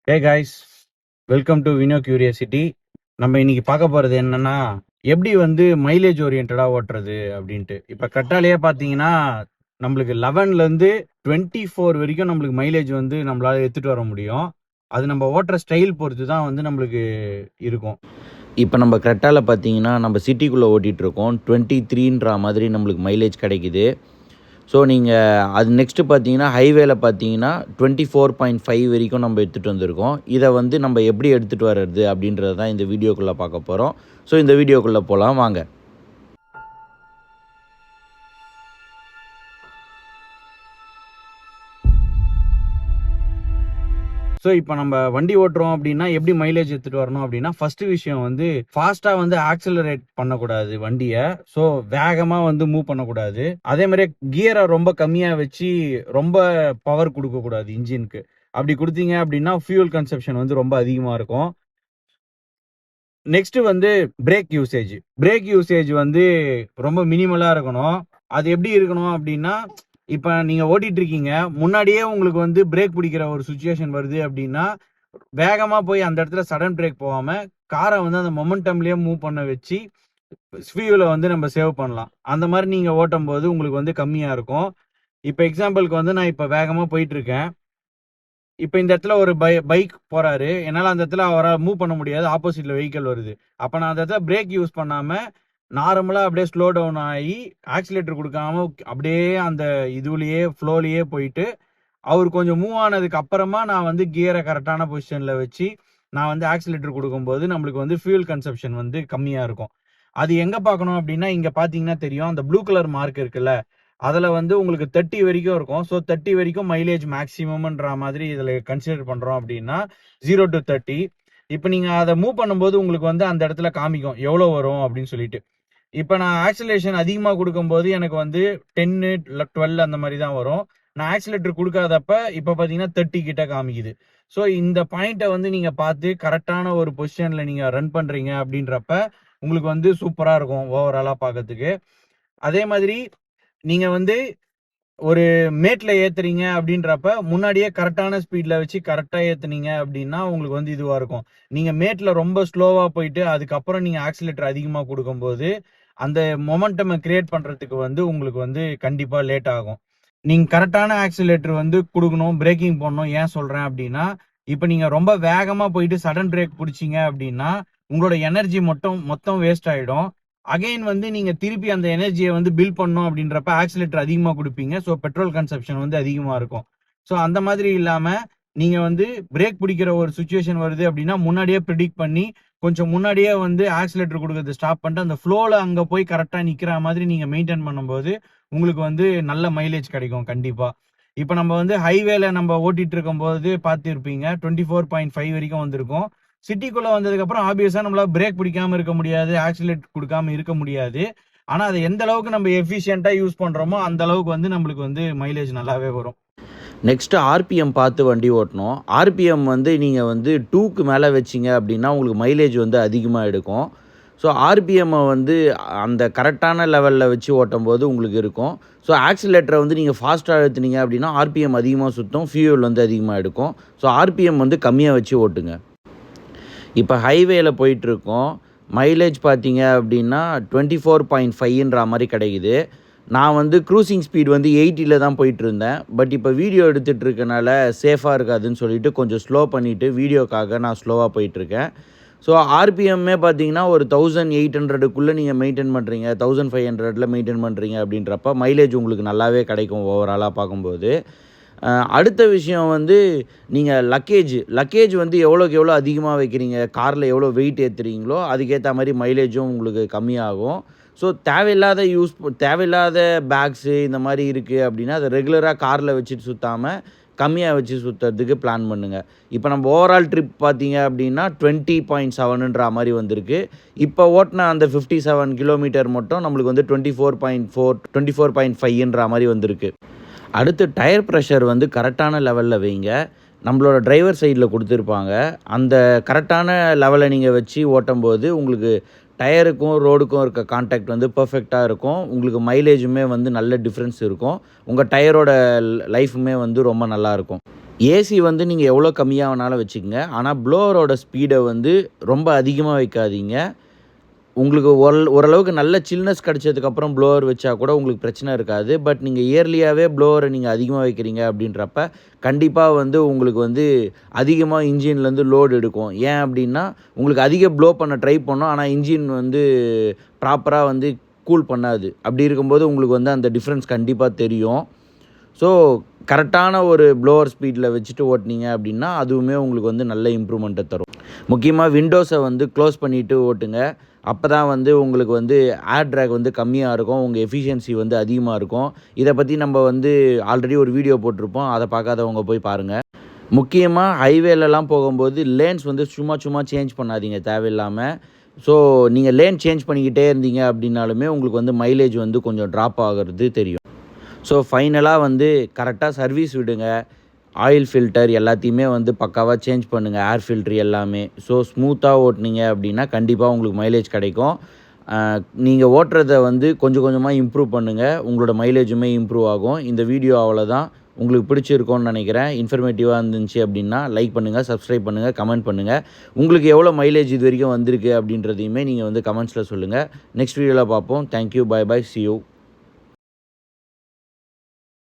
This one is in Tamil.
Hey guys, welcome to Vino curiosity. நம்ம இன்னைக்கு பார்க்க போகிறது என்னன்னா, எப்படி வந்து மைலேஜ் ஓரியன்டாக ஓட்டுறது அப்படின்ட்டு. இப்போ கட்டாலேயே பார்த்தீங்கன்னா நம்மளுக்கு 11லேருந்து 24 வரைக்கும் நம்மளுக்கு மைலேஜ் வந்து நம்மளால் எடுத்துகிட்டு வர முடியும். அது நம்ம ஓட்டுற ஸ்டைல் பொறுத்து தான் வந்து நம்மளுக்கு இருக்கும். இப்போ நம்ம கிரெட்டாவில் பார்த்தீங்கன்னா நம்ம சிட்டிக்குள்ளே ஓட்டிகிட்ருக்கோம். 23ன்ற மாதிரி நம்மளுக்கு மைலேஜ் கிடைக்குது. ஸோ நீங்கள் அது நெக்ஸ்ட்டு பார்த்தீங்கன்னா ஹைவேல பார்த்தீங்கன்னா 24.5 வரைக்கும் நம்ம எடுத்துகிட்டு வந்திருக்கோம். இதை வந்து நம்ம எப்படி எடுத்துகிட்டு வர்றது அப்படின்றத தான் இந்த வீடியோக்குள்ளே பார்க்க போகிறோம். ஸோ இந்த வீடியோக்குள்ளே போகலாம் வாங்க. ஸோ இப்போ நம்ம வண்டி ஓட்டுறோம் அப்படின்னா எப்படி மைலேஜ் எடுத்துகிட்டு வரணும் அப்படின்னா, ஃபஸ்ட்டு விஷயம் வந்து ஃபாஸ்ட்டாக வந்து ஆக்சிலரேட் பண்ணக்கூடாது வண்டியை. ஸோ வேகமாக வந்து மூவ் பண்ணக்கூடாது. அதே மாதிரியே கியரை ரொம்ப கம்மியாக வச்சு ரொம்ப பவர் கொடுக்கக்கூடாது இன்ஜினுக்கு. அப்படி கொடுத்தீங்க அப்படின்னா ஃபியூல் கன்சப்ஷன் வந்து ரொம்ப அதிகமாக இருக்கும். நெக்ஸ்ட் வந்து பிரேக் யூசேஜ் வந்து ரொம்ப மினிமலாக இருக்கணும். அது எப்படி இருக்கணும் அப்படின்னா, இப்போ நீங்கள் ஓட்டிட்டு இருக்கீங்க, முன்னாடியே உங்களுக்கு வந்து பிரேக் பிடிக்கிற ஒரு சுச்சுவேஷன் வருது அப்படின்னா, வேகமாக போய் அந்த இடத்துல சடன் பிரேக் போகாமல் காரை வந்து அந்த மொமெண்டம்லேயே மூவ் பண்ண வச்சு ஃபியூலை வந்து நம்ம சேவ் பண்ணலாம். அந்த மாதிரி நீங்கள் ஓட்டும் போது உங்களுக்கு வந்து கம்மியாக இருக்கும். இப்போ எக்ஸாம்பிளுக்கு வந்து நான் இப்போ வேகமாக போயிட்டு இருக்கேன். இப்போ இந்த இடத்துல ஒரு பைக் போறாரு, என்னால் அந்த இடத்துல அவரால் மூவ் பண்ண முடியாது, ஆப்போசிட்ல வெஹிக்கிள் வருது. அப்போ நான் அந்த இடத்துல பிரேக் யூஸ் பண்ணாமல் நார்மலாக அப்படியே ஸ்லோ டவுன் ஆகி ஆக்சிலேட்டர் கொடுக்காம அப்படியே அந்த இதுலேயே ஃப்ளோலேயே போயிட்டு அவர் கொஞ்சம் மூவ் ஆனதுக்கு அப்புறமா நான் வந்து கியரை கரெக்டான பொசிஷனில் வச்சு நான் வந்து ஆக்சிலேட்டர் கொடுக்கும்போது நம்மளுக்கு வந்து ஃபியூல் கன்சப்ஷன் வந்து கம்மியாக இருக்கும். அது எங்கே பார்க்கணும் அப்படின்னா, இங்கே பார்த்தீங்கன்னா தெரியும், அந்த ப்ளூ கலர் மார்க் இருக்குல்ல, அதில் வந்து உங்களுக்கு 30 வரைக்கும் இருக்கும். ஸோ 30 வரைக்கும் மைலேஜ் மேக்ஸிமம்ன்ற மாதிரி இதில் கன்சிடர் பண்ணுறோம் அப்படின்னா 0 to 30. இப்போ நீங்கள் அதை மூவ் பண்ணும்போது உங்களுக்கு வந்து அந்த இடத்துல காமிக்கும் எவ்வளோ வரும் அப்படின்னு சொல்லிட்டு. இப்போ நான் ஆக்சிலேஷன் அதிகமாக கொடுக்கும்போது எனக்கு வந்து 10 12 அந்த மாதிரி தான் வரும். நான் ஆக்சிலேட்டர் கொடுக்காதப்ப இப்போ பார்த்தீங்கன்னா 30 கிட்ட காமிக்குது. ஸோ இந்த பாயிண்ட்டை வந்து நீங்கள் பார்த்து கரெக்டான ஒரு பொசிஷனில் நீங்கள் ரன் பண்ணுறீங்க அப்படின்றப்ப உங்களுக்கு வந்து சூப்பராக இருக்கும் ஓவராலாக பார்க்கறதுக்கு. அதே மாதிரி நீங்கள் வந்து ஒரு மேட்ல ஏத்துறீங்க அப்படின்றப்ப முன்னாடியே கரெக்டான ஸ்பீட்ல வச்சு கரெக்டா ஏத்துனீங்க அப்படின்னா உங்களுக்கு வந்து இதுவா இருக்கும். நீங்க மேட்ல ரொம்ப ஸ்லோவா போயிட்டு அதுக்கப்புறம் நீங்க ஆக்சிலேட்டர் அதிகமா கொடுக்கும்போது அந்த மொமெண்டம் கிரியேட் பண்றதுக்கு வந்து உங்களுக்கு வந்து கண்டிப்பா லேட் ஆகும். நீங்க கரெக்டான ஆக்சிலேட்டர் வந்து கொடுக்கணும், பிரேக்கிங் பண்ணணும். ஏன் சொல்றேன் அப்படின்னா, இப்போ நீங்க ரொம்ப வேகமா போயிட்டு சடன் பிரேக் பிடிச்சிங்க அப்படின்னா உங்களோட எனர்ஜி மொத்தம் வேஸ்ட் ஆயிடும். அகைன் வந்து நீங்க திருப்பி அந்த எனர்ஜியை வந்து பில் பண்ணணும் அப்படின்றப்ப ஆக்சிலேட்டர் அதிகமாக கொடுப்பீங்க. ஸோ பெட்ரோல் கன்சப்ஷன் வந்து அதிகமாக இருக்கும். ஸோ அந்த மாதிரி இல்லாமல் நீங்க வந்து பிரேக் பிடிக்கிற ஒரு சுச்சுவேஷன் வருது அப்படின்னா முன்னாடியே ப்ரிடிக்ட் பண்ணி கொஞ்சம் முன்னாடியே வந்து ஆக்சிலேட்டர் கொடுக்கறது ஸ்டாப் பண்ணிட்டு அந்த ஃப்ளோவில் அங்கே போய் கரெக்டாக நிற்கிற மாதிரி நீங்கள் மெயின்டைன் பண்ணும்போது உங்களுக்கு வந்து நல்ல மைலேஜ் கிடைக்கும் கண்டிப்பாக. இப்போ நம்ம வந்து ஹைவேல நம்ம ஓட்டிட்டு இருக்கும்போது பார்த்துருப்பீங்க 24.5 வரைக்கும் வந்திருக்கும். சிட்டிக்குள்ளே வந்ததுக்கப்புறம் ஆப்வியஸாக நம்மளால் பிரேக் பிடிக்காமல் இருக்க முடியாது, ஆக்சிலேட் கொடுக்காம இருக்க முடியாது. ஆனால் அதை எந்த அளவுக்கு நம்ம எஃபிஷியண்ட்டாக யூஸ் பண்ணுறோமோ அந்த அளவுக்கு வந்து நம்மளுக்கு வந்து மைலேஜ் நல்லாவே வரும். நெக்ஸ்ட்டு ஆர்பிஎம் பார்த்து வண்டி ஓட்டணும். ஆர்பிஎம் வந்து நீங்கள் வந்து 2க்கு மேலே வச்சிங்க அப்படின்னா உங்களுக்கு மைலேஜ் வந்து அதிகமாக எடுக்கும். ஸோ ஆர்பிஎம்மை வந்து அந்த கரெக்டான லெவலில் வச்சு ஓட்டும்போது உங்களுக்கு இருக்கும். ஸோ ஆக்சிலேட்டரை வந்து நீங்கள் ஃபாஸ்ட்டாக எடுத்துனீங்க அப்படின்னா ஆர்பிஎம் அதிகமாக சுற்றும், ஃபியூல் வந்து அதிகமாக எடுக்கும். ஸோ ஆர்பிஎம் வந்து கம்மியாக வச்சு ஓட்டுங்க. இப்போ ஹைவேல போயிட்டுருக்கோம். மைலேஜ் பார்த்தீங்க அப்படின்னா 24.5ன்ற மாதிரி கிடைக்குது. நான் வந்து க்ரூசிங் ஸ்பீட் வந்து 80ல் தான் போயிட்டுருந்தேன். பட் இப்போ வீடியோ எடுத்துகிட்டு இருக்கனால சேஃபாக இருக்காதுன்னு சொல்லிட்டு கொஞ்சம் ஸ்லோ பண்ணிவிட்டு வீடியோக்காக நான் ஸ்லோவாக போயிட்டுருக்கேன். ஸோ ஆர்பிஎம்மே பார்த்தீங்கன்னா ஒரு 1800க்குள்ளே நீங்கள் மெயின்டைன் பண்ணுறீங்க, 1500ல் மெயின்டைன் பண்ணுறீங்க அப்படின்றப்ப மைலேஜ் உங்களுக்கு நல்லாவே கிடைக்கும் ஓவராலாக பார்க்கும்போது. அடுத்த விஷயம் வந்து நீங்கள் லக்கேஜ் வந்து எவ்வளோக்கு எவ்வளோ அதிகமாக வைக்கிறீங்க, காரில் எவ்வளோ வெயிட் ஏற்றுறீங்களோ அதுக்கேற்ற மாதிரி மைலேஜும் உங்களுக்கு கம்மியாகும். ஸோ தேவையில்லாத பேக்ஸு இந்த மாதிரி இருக்குது அப்படின்னா அதை ரெகுலராக காரில் வச்சுட்டு சுற்றாமல் கம்மியாக வச்சு சுற்றுறதுக்கு பிளான் பண்ணுங்கள். இப்போ நம்ம ஓவரால் ட்ரிப் பார்த்தீங்க அப்படின்னா 20.7ன்ற மாதிரி வந்திருக்கு. இப்போ ஓட்டின அந்த 57 கிலோமீட்டர் மட்டும் நம்மளுக்கு வந்து 24.4 24.5ன்ற மாதிரி வந்திருக்கு. அடுத்து டயர் ப்ரெஷர் வந்து கரெக்டான லெவலில் வைங்க. நம்மளோட டிரைவர் சைடில் கொடுத்துருப்பாங்க. அந்த கரெக்டான லெவலை நீங்கள் வச்சு ஓட்டும்போது உங்களுக்கு டயருக்கும் ரோடுக்கும் இருக்க கான்டாக்ட் வந்து பர்ஃபெக்டாக இருக்கும். உங்களுக்கு மைலேஜுமே வந்து நல்ல டிஃப்ரென்ஸ் இருக்கும். உங்கள் டயரோட லைஃபுமே வந்து ரொம்ப நல்லாயிருக்கும். ஏசி வந்து நீங்கள் எவ்வளோ கம்மியாக வேணாலும் வச்சுக்கோங்க. ஆனால் ப்ளோவரோட ஸ்பீடை வந்து ரொம்ப அதிகமாக வைக்காதீங்க. உங்களுக்கு ஓரளவுக்கு நல்ல சில்னஸ் கிடச்சதுக்கப்புறம் ப்ளோவர் வச்சா கூட உங்களுக்கு பிரச்சனை இருக்காது. பட் நீங்கள் இயர்லியாகவே ப்ளோவரை நீங்கள் அதிகமாக வைக்கிறீங்க அப்படின்றப்ப கண்டிப்பாக வந்து உங்களுக்கு வந்து அதிகமாக இன்ஜின்லேருந்து லோடு எடுக்கும். ஏன் அப்படின்னா உங்களுக்கு அதிக ப்ளோ பண்ண ட்ரை பண்ணோம். ஆனால் இன்ஜின் வந்து ப்ராப்பராக வந்து கூல் பண்ணாது. அப்படி இருக்கும்போது உங்களுக்கு வந்து அந்த டிஃப்ரென்ஸ் கண்டிப்பாக தெரியும். ஸோ கரெக்டான ஒரு ப்ளோவர் ஸ்பீடில் வச்சுட்டு ஓட்டினீங்க அப்படின்னா அதுவுமே உங்களுக்கு வந்து நல்ல இம்ப்ரூவ்மெண்ட்டை தரும். முக்கியமாக விண்டோஸை வந்து க்ளோஸ் பண்ணிவிட்டு ஓட்டுங்க. அப்போ தான் வந்து உங்களுக்கு வந்து ஏர் ட்ராக் வந்து கம்மியாக இருக்கும். உங்கள் எஃபிஷியன்சி வந்து அதிகமாக இருக்கும். இதை பற்றி நம்ம வந்து ஆல்ரெடி ஒரு வீடியோ போட்டிருப்போம். அதை பார்க்காதவங்க போய் பாருங்கள். முக்கியமாக ஹைவேலலாம் போகும்போது லேன்ஸ் வந்து சும்மா சேஞ்ச் பண்ணாதீங்க தேவையில்லாமல். ஸோ நீங்கள் லேன் சேஞ்ச் பண்ணிக்கிட்டே இருந்தீங்க அப்படின்னாலுமே உங்களுக்கு வந்து மைலேஜ் வந்து கொஞ்சம் ட்ராப் ஆகிறது தெரியும். ஸோ ஃபைனலாக வந்து கரெக்டாக சர்வீஸ் விடுங்க. ஆயில் ஃபில்டர் எல்லாத்தையுமே வந்து பக்காவாக சேஞ்ச் பண்ணுங்கள். ஏர் ஃபில்ட்ரு எல்லாமே. ஸோ ஸ்மூத்தாக ஓட்டினீங்க அப்படின்னா கண்டிப்பாக உங்களுக்கு மைலேஜ் கிடைக்கும். நீங்கள் ஓட்டுறத வந்து கொஞ்சம் கொஞ்சமாக இம்ப்ரூவ் பண்ணுங்கள். உங்களோட மைலேஜுமே இம்ப்ரூவ் ஆகும். இந்த வீடியோ அவ்வளோதான். உங்களுக்கு பிடிச்சிருக்கும்னு நினைக்கிறேன். இன்ஃபர்மேட்டிவாக இருந்துச்சு அப்படின்னா லைக் பண்ணுங்கள், சப்ஸ்கிரைப் பண்ணுங்கள், கமெண்ட் பண்ணுங்கள். உங்களுக்கு எவ்வளோ மைலேஜ் இது வரைக்கும் வந்திருக்கு அப்படின்றதையுமே நீங்கள் வந்து கமெண்ட்ஸில் சொல்லுங்கள். நெக்ஸ்ட் வீடியோவில் பார்ப்போம். Thank you, bye bye, see you.